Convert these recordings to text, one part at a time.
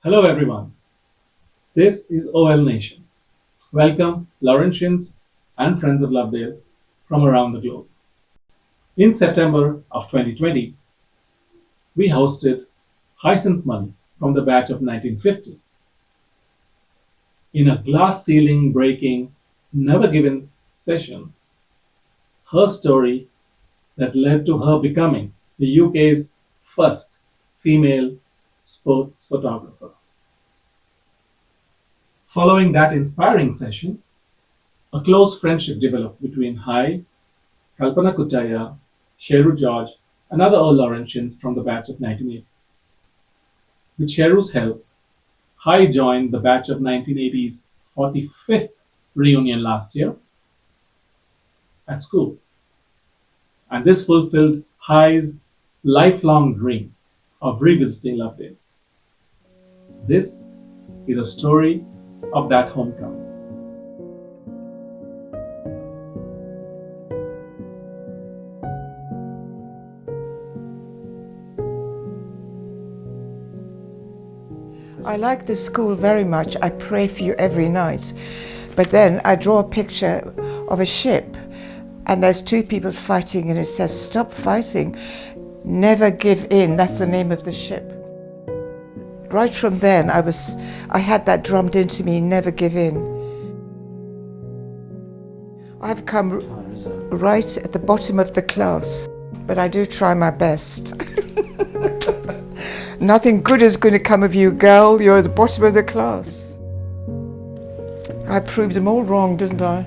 Hello everyone, this is OL Nation. Welcome Laurentians and friends of Lovedale from around the globe. In September of 2020, we hosted Hyacinth Money from the batch of 1950 in a glass ceiling breaking, never given session. Her story that led to her becoming the UK's first female sports photographer. Following that inspiring session, a close friendship developed between Hi, Kalpana Kuttaiah, Sheru George, and other old Laurentians from the batch of 1980. With Sheru's help, Hi joined the batch of 1980's 45th reunion last year at school. And this fulfilled Hi's lifelong dream of revisiting Lovedale. This is a story of that homecoming. I like the school very much. I pray for you every night. But then I draw a picture of a ship and there's two people fighting and it says, "Stop fighting, never give in." That's the name of the ship. Right from then I had that drummed into me, never give in. I've come right at the bottom of the class, but I do try my best. Nothing good is going to come of you, girl. You're at the bottom of the class. I proved them all wrong, didn't I?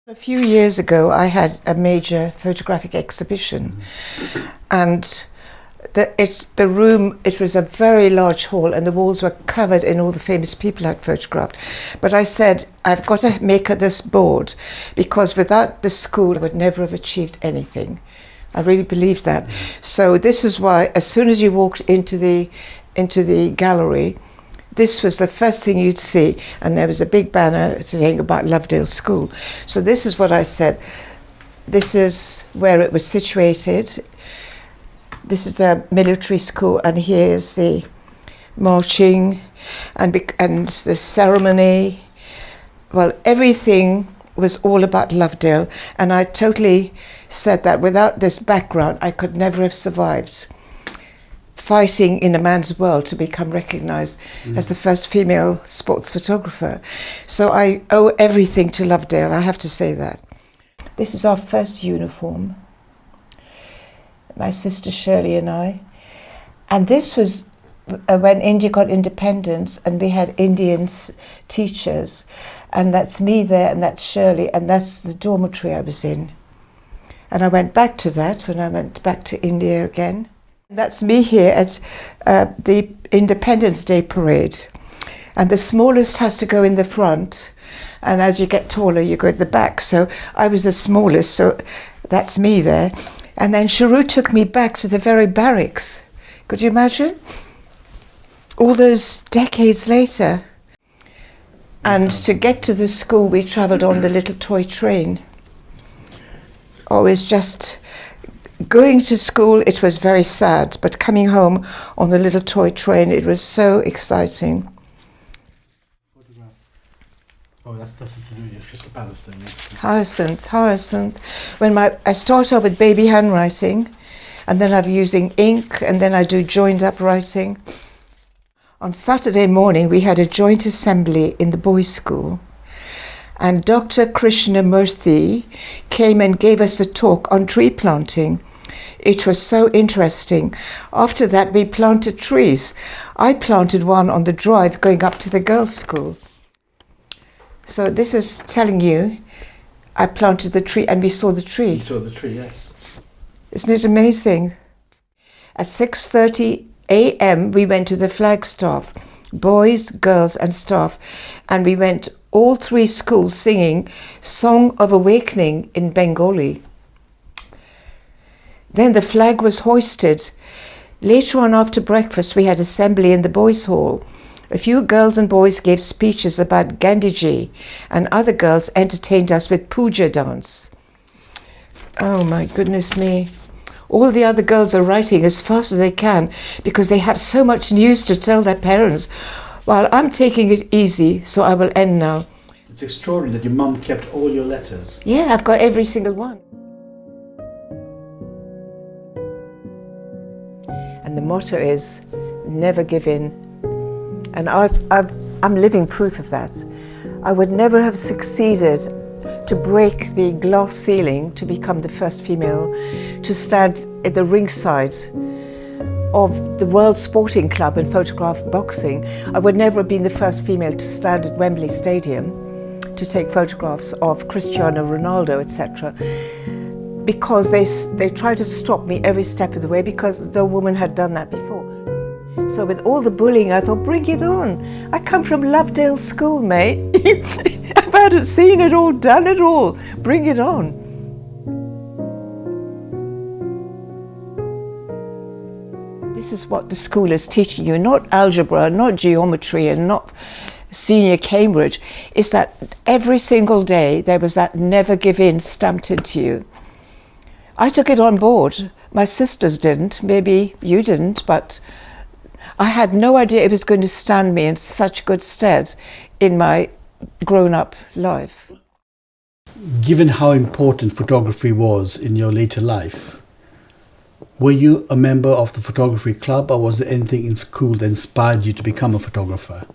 A few years ago, I had a major photographic exhibition, and the room, it was a very large hall, and the walls were covered in all the famous people I'd photographed. But I said, I've got to make this board, because without the school, I would never have achieved anything. I really believe that. So this is why, as soon as you walked into the gallery, this was the first thing you'd see, and there was a big banner saying about Lovedale School. So this is what I said. This is where it was situated. This is the military school, and here's the marching and the ceremony. Well, everything was all about Lovedale, and I totally said that without this background, I could never have survived fighting in a man's world to become recognised as the first female sports photographer. So I owe everything to Lovedale, I have to say that. This is our first uniform, my sister Shirley and I. And this was when India got independence and we had Indian teachers. And that's me there, and that's Shirley, and that's the dormitory I was in. And I went back to that when I went back to India again. That's me here at the Independence Day parade. And the smallest has to go in the front, and as you get taller you go at the back. So I was the smallest, so that's me there. And then Sheru took me back to the very barracks. Could you imagine? All those decades later. And to get to the school we travelled on the little toy train. Oh, it was just going to school, it was very sad, but coming home on the little toy train, it was so exciting. Oh, that's nothing to do with your Crystal Palace thing. Hyacinth. I start off with baby handwriting, and then I'm using ink, and then I do joined up writing. On Saturday morning, we had a joint assembly in the boys' school, and Dr. Krishnamurthy came and gave us a talk on tree planting. It was so interesting. After that, we planted trees. I planted one on the drive going up to the girls' school. So this is telling you, I planted the tree and we saw the tree. You saw the tree, yes. Isn't it amazing? At 6:30 a.m. we went to the Flagstaff, boys, girls and staff, and we went all three schools singing Song of Awakening in Bengali. Then the flag was hoisted. Later on after breakfast we had assembly in the boys' hall. A few girls and boys gave speeches about Gandhiji, and other girls entertained us with puja dance. Oh my goodness me. All the other girls are writing as fast as they can because they have so much news to tell their parents, while I'm taking it easy, so I will end now. It's extraordinary that your mum kept all your letters. Yeah, I've got every single one. And the motto is, never give in. And I'm living proof of that. I would never have succeeded to break the glass ceiling to become the first female to stand at the ringside of the World Sporting Club and photograph boxing. I would never have been the first female to stand at Wembley Stadium to take photographs of Cristiano Ronaldo, etc. Because they tried to stop me every step of the way because no woman had done that before. So with all the bullying, I thought, bring it on. I come from Lovedale School, mate. I've had seen it all, done it all. Bring it on. This is what the school is teaching you, not algebra, not geometry, and not senior Cambridge. It's that every single day there was that never give in stamped into you. I took it on board. My sisters didn't, maybe you didn't, but I had no idea it was going to stand me in such good stead in my grown-up life. Given how important photography was in your later life, were you a member of the photography club, or was there anything in school that inspired you to become a photographer?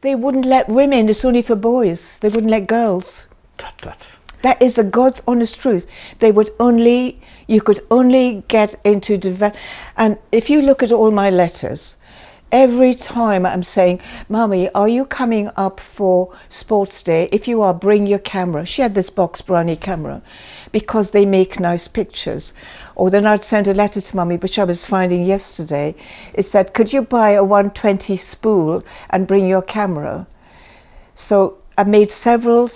They wouldn't let women, it's only for boys. They wouldn't let girls. Tut. That is the God's honest truth. You could only get into develop. And if you look at all my letters, every time I'm saying, Mummy, are you coming up for sports day? If you are, bring your camera. She had this box brownie camera because they make nice pictures. Or then I'd send a letter to Mummy, which I was finding yesterday. It said, could you buy a 120 spool and bring your camera? So I made several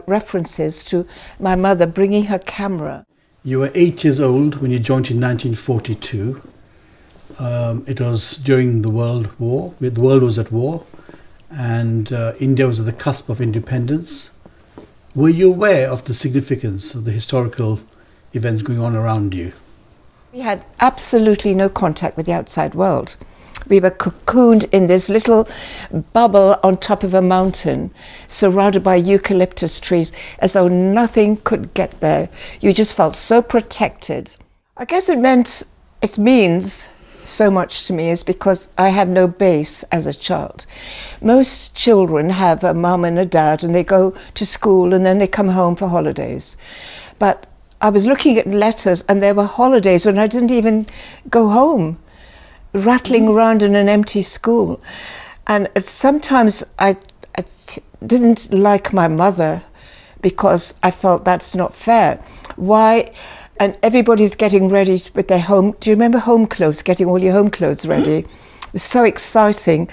references to my mother bringing her camera. You were 8 years old when you joined in 1942. It was during the World War. The world was at war, and India was at the cusp of independence. Were you aware of the significance of the historical events going on around you? We had absolutely no contact with the outside world. We were cocooned in this little bubble on top of a mountain, surrounded by eucalyptus trees, as though nothing could get there. You just felt so protected. I guess it means so much to me is because I had no base as a child. Most children have a mum and a dad, and they go to school and then they come home for holidays. But I was looking at letters, and there were holidays when I didn't even go home, rattling around in an empty school. And sometimes I didn't like my mother because I felt that's not fair. Why? And everybody's getting ready with their home. Do you remember home clothes, getting all your home clothes ready? It was so exciting.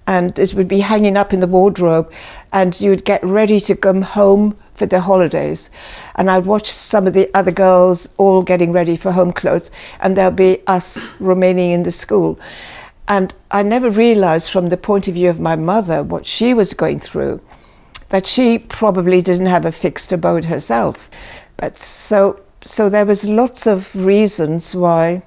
And it would be hanging up in the wardrobe, and you'd get ready to come home for the holidays. And I'd watch some of the other girls all getting ready for home clothes, and there'll be us remaining in the school. And I never realized from the point of view of my mother what she was going through, that she probably didn't have a fixed abode herself. But so there was lots of reasons why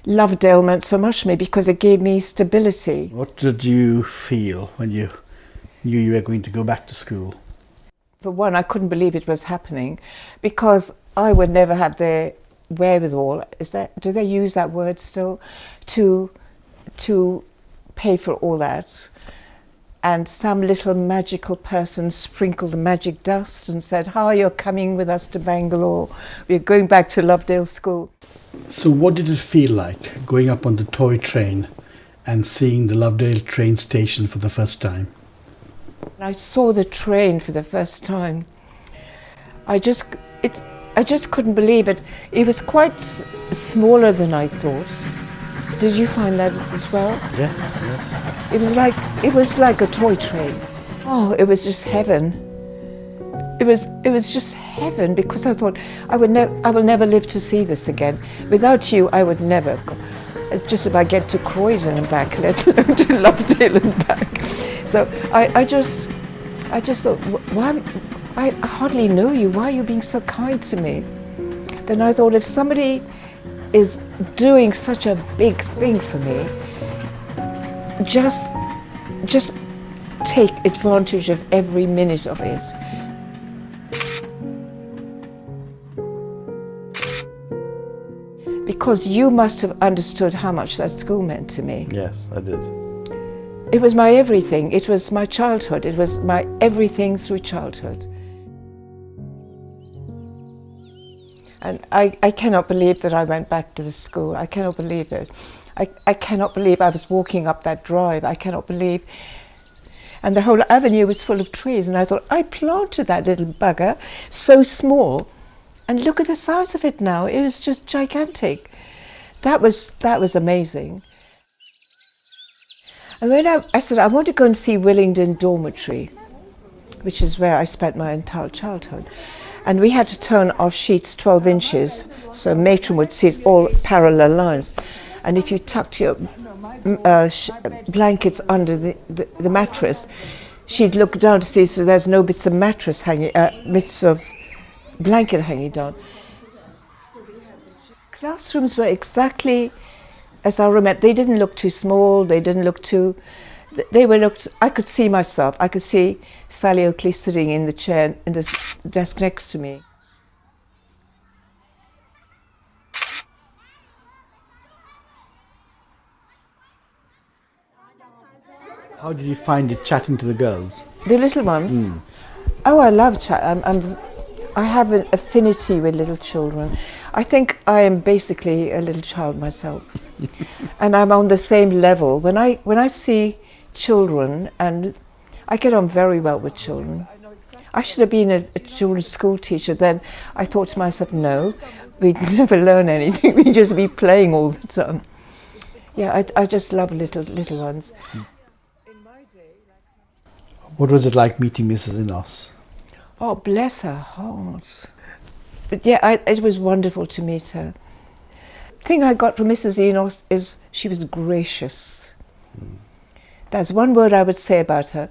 Lovedale meant so much to me, because it gave me stability. What did you feel when you knew you were going to go back to school? For one, I couldn't believe it was happening, because I would never have the wherewithal, do they use that word still, to pay for all that. And some little magical person sprinkled the magic dust and said, "Hi, you're coming with us to Bangalore. We're going back to Lovedale School." So what did it feel like going up on the toy train and seeing the Lovedale train station for the first time? I saw the train for the first time. I just couldn't believe it. It was quite smaller than I thought. Did you find that as well? Yes. It was like a toy train. Oh, it was just heaven. it was just heaven, because I thought I will never live to see this again. Without you, I would never have gone. It's just if I get to Croydon and back, let alone to Lovedale and back. So I just thought, why? I hardly know you. Why are you being so kind to me? Then I thought, if somebody is doing such a big thing for me, just take advantage of every minute of it. Because you must have understood how much that school meant to me. Yes, I did. It was my everything. It was my childhood. It was my everything through childhood. And I cannot believe that I went back to the school. I cannot believe it. I cannot believe I was walking up that drive. I cannot believe. And the whole avenue was full of trees. And I thought, I planted that little bugger, so small. And look at the size of it now. It was just gigantic. That was amazing. And when I said, I want to go and see Willingdon Dormitory, which is where I spent my entire childhood. And we had to turn our sheets 12 inches, so matron would see it's all parallel lines. And if you tucked your blankets under the mattress, she'd look down to see so there's no bits of mattress hanging, bits of blanket hanging down. Classrooms were exactly as I remember. They didn't look too small, they didn't look too... I could see myself. I could see Sally Oakley sitting in the chair, in the desk next to me. How did you find it chatting to the girls? The little ones? Oh, I love chat. I have an affinity with little children. I think I am basically a little child myself. And I'm on the same level. When I see children, and I get on very well with children. I should have been a children's school teacher. Then I thought to myself, no, we'd never learn anything. We'd just be playing all the time. Yeah, I just love little ones. What was it like meeting Mrs. Enos? Oh, bless her heart. But yeah, it was wonderful to meet her. The thing I got from Mrs. Enos is she was gracious. That's one word I would say about her.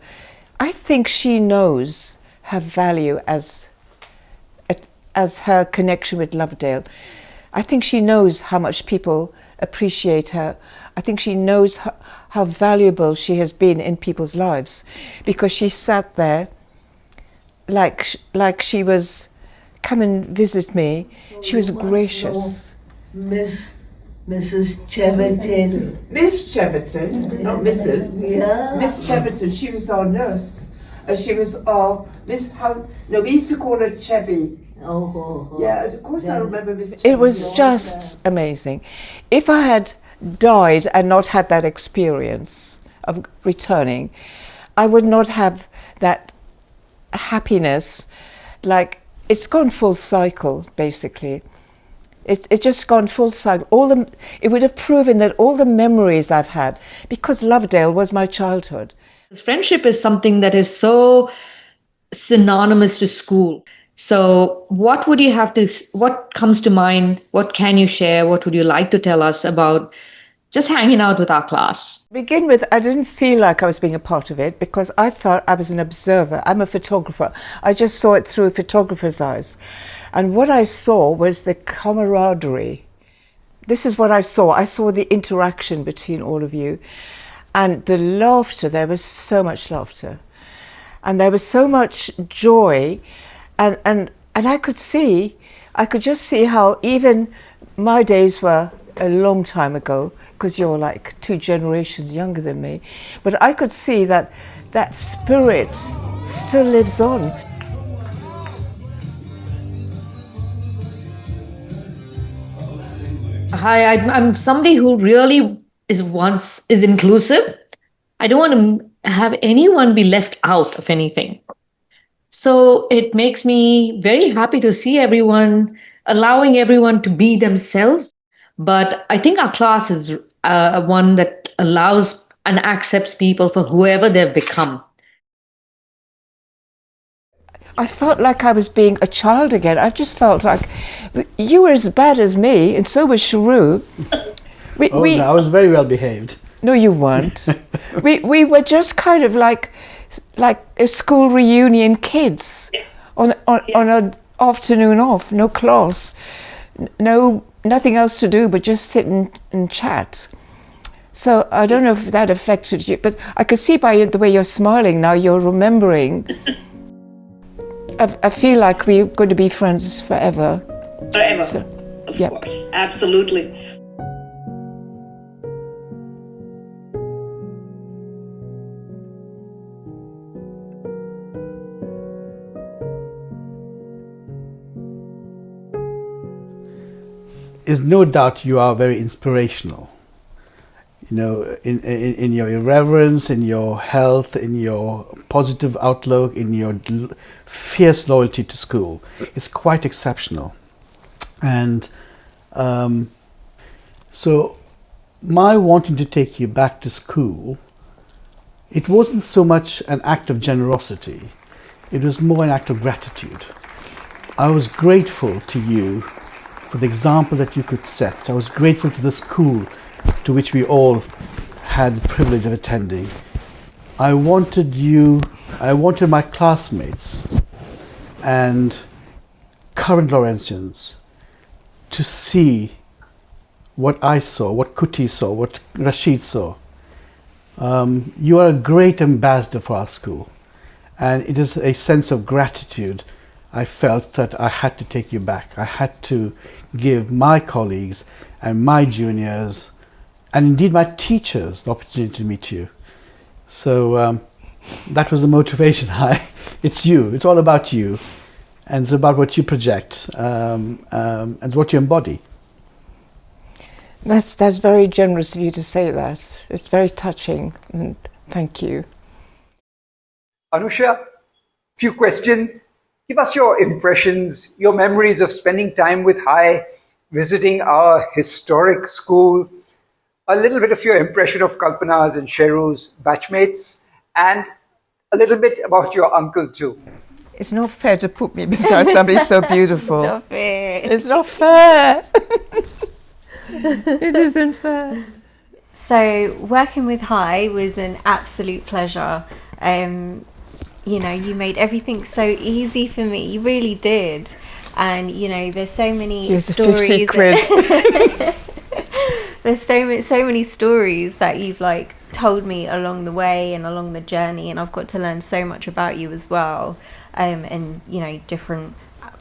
I think she knows her value as her connection with Lovedale. I think she knows how much people appreciate her. I think she knows how valuable she has been in people's lives, because she sat there like she was, come and visit me. She was gracious. Mrs. Cheverton. Miss Cheverton, not Mrs. Yeah. Miss Cheverton, she was our nurse. She was our we used to call her Chevy. Oh. Yeah, of course I remember Miss Chevy. It was just amazing. If I had died and not had that experience of returning, I would not have that happiness. Like, it's gone full cycle, basically. It's just gone full cycle. It would have proven that all the memories I've had, because Lovedale was my childhood. Friendship is something that is so synonymous to school. So what comes to mind? What can you share? What would you like to tell us about just hanging out with our class? To begin with, I didn't feel like I was being a part of it, because I felt I was an observer. I'm a photographer. I just saw it through a photographer's eyes. And what I saw was the camaraderie. This is what I saw. I saw the interaction between all of you. And the laughter, there was so much laughter. And there was so much joy. And I could just see how even my days were a long time ago, because you're like 2 generations younger than me. But I could see that spirit still lives on. Hi, I'm somebody who really is inclusive. I don't want to have anyone be left out of anything. So it makes me very happy to see everyone, allowing everyone to be themselves. But I think our class is one that allows and accepts people for whoever they've become. I felt like I was being a child again. I just felt like you were as bad as me, and so was Sheru. No, I was very well behaved. No, you weren't. we were just kind of like a school reunion kids on an afternoon off, no class, nothing else to do but just sit and chat. So I don't know if that affected you, but I could see by the way you're smiling now, you're remembering. I feel like we're going to be friends forever. Forever, So, of yep. course, absolutely. There's no doubt you are very inspirational. You know, in your irreverence, in your health, in your positive outlook, in your fierce loyalty to school. It's quite exceptional. And so my wanting to take you back to school, it wasn't so much an act of generosity, it was more an act of gratitude. I was grateful to you for the example that you could set. I was grateful to the school to which we all had the privilege of attending. I wanted my classmates and current Laurentians to see what I saw, what Kuti saw, what Rashid saw. You are a great ambassador for our school, and it is a sense of gratitude I felt that I had to take you back. I had to give my colleagues and my juniors, and indeed my teachers, the opportunity to meet you. So that was the motivation. It's you. It's all about you, and it's about what you project and what you embody. That's very generous of you to say that. It's very touching, and thank you. Anusha, few questions. Give us your impressions, your memories of spending time with Hai, visiting our historic school, a little bit of your impression of Kalpana's and Sheru's batchmates, and a little bit about your uncle too. It's not fair to put me beside somebody so beautiful. Not fair. It's not fair. It isn't fair. So working with Hai was an absolute pleasure. You know, you made everything so easy for me. You really did. And you know, there's so many Here's stories. 50 quid. There's so many stories that you've like told me along the way and along the journey, and I've got to learn so much about you as well. And you know, different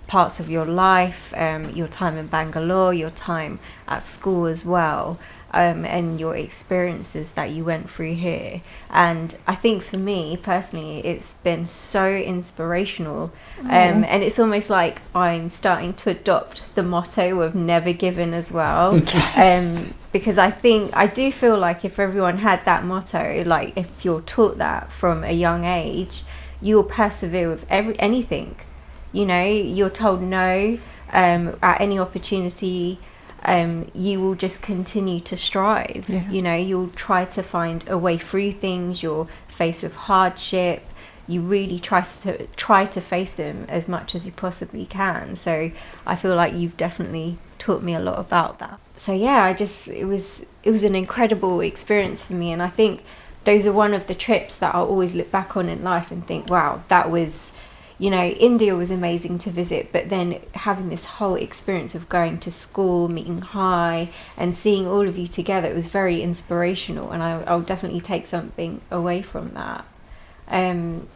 parts of your life, your time in Bangalore, your time at school as well. And your experiences that you went through here. And I think for me personally, it's been so inspirational. And it's almost like I'm starting to adopt the motto of never giving as well. Yes. Because I do feel like if everyone had that motto, like if you're taught that from a young age, you'll persevere with anything. You know, you're told no at any opportunity. You will just continue to strive. Yeah. You know, you'll try to find a way through things. You're faced with hardship. You really try to face them as much as you possibly can. So I feel like you've definitely taught me a lot about that. So yeah, it was an incredible experience for me, and I think those are one of the trips that I'll always look back on in life and think, wow, that was. You know, India was amazing to visit, but then having this whole experience of going to school, meeting Hai, and seeing all of you together, it was very inspirational, and I'll definitely take something away from that. And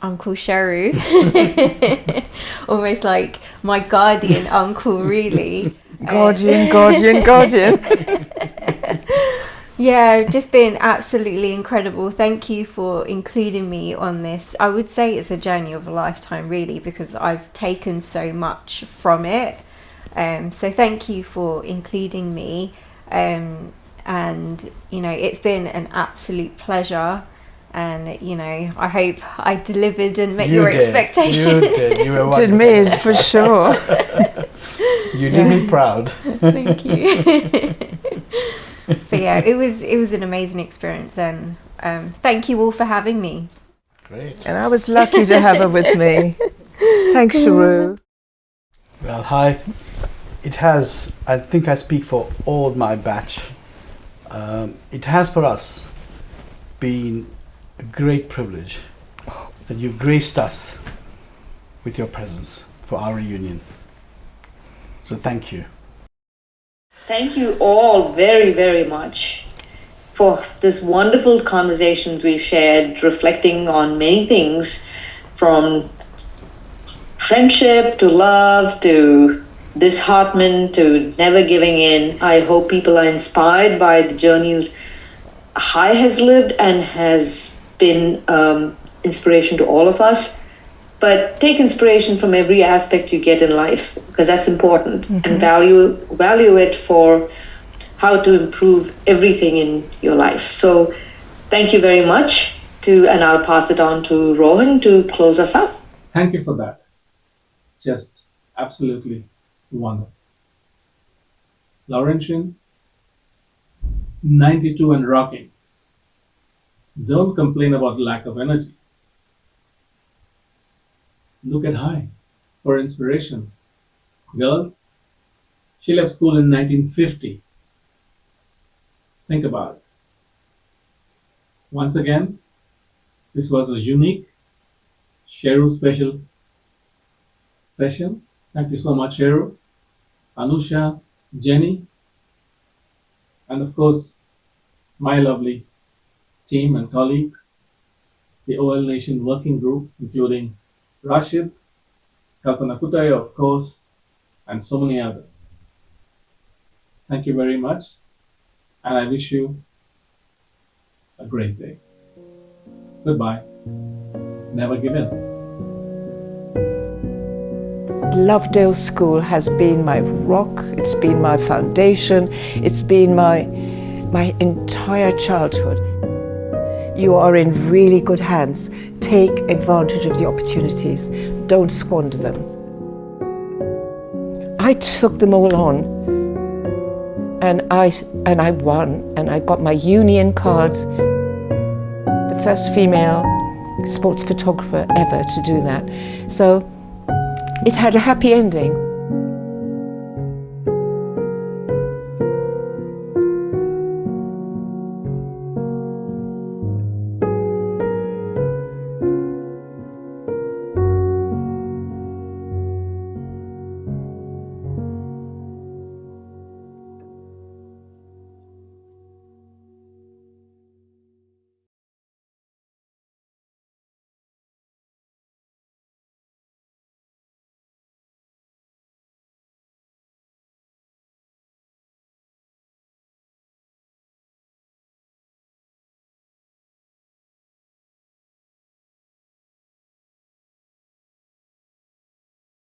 Uncle Sheru, almost like my guardian uncle, really. Guardian. Yeah, just been absolutely incredible. Thank you for including me on this. I would say it's a journey of a lifetime, really, because I've taken so much from it. So thank you for including me. And, you know, it's been an absolute pleasure. And, you know, I hope I delivered and met your expectations. You did. You were wonderful. Did me for sure. You did me proud. Thank you. But yeah, it was an amazing experience, and thank you all for having me. Great. And I was lucky to have her with me. Thanks, Sheru. Well, hi. It has, I think I speak for all my batch, it has for us been a great privilege that you've graced us with your presence for our reunion. So thank you. Thank you all very, very much for this wonderful conversations we've shared, reflecting on many things from friendship to love to disheartenment to never giving in. I hope people are inspired by the journey Hai has lived and has been inspiration to all of us. But take inspiration from every aspect you get in life, because that's important, and value it for how to improve everything in your life. So thank you very much, and I'll pass it on to Rohan to close us up. Thank you for that. Just absolutely wonderful. Laurentians, 92 and rocking. Don't complain about lack of energy. Look at Hai for inspiration. Girls, she left school in 1950. Think about it. Once again, this was a unique Sheru special session. Thank you so much, Sheru, Anusha, Jenny, and of course, my lovely team and colleagues, the OL Nation Working Group, including Rashid, Kalpana Kuttaiah, of course, and so many others. Thank you very much, and I wish you a great day. Goodbye. Never give in. Lovedale School has been my rock, it's been my foundation, it's been my entire childhood. You are in really good hands. Take advantage of the opportunities. Don't squander them. I took them all on, and I won, and I got my union cards. The first female sports photographer ever to do that. So it had a happy ending.